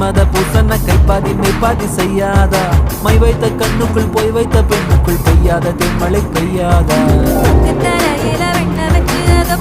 மன்மத பூசன கைப்பாதி மெய்ப்பாதி செய்யாதா my வைத்த கண்ணுக்குள் போய் வைத்த பெண்ணுக்குள் பெய்யாத தென்மழை பெய்யாதா தரையில வெண்ண வச்சு அதை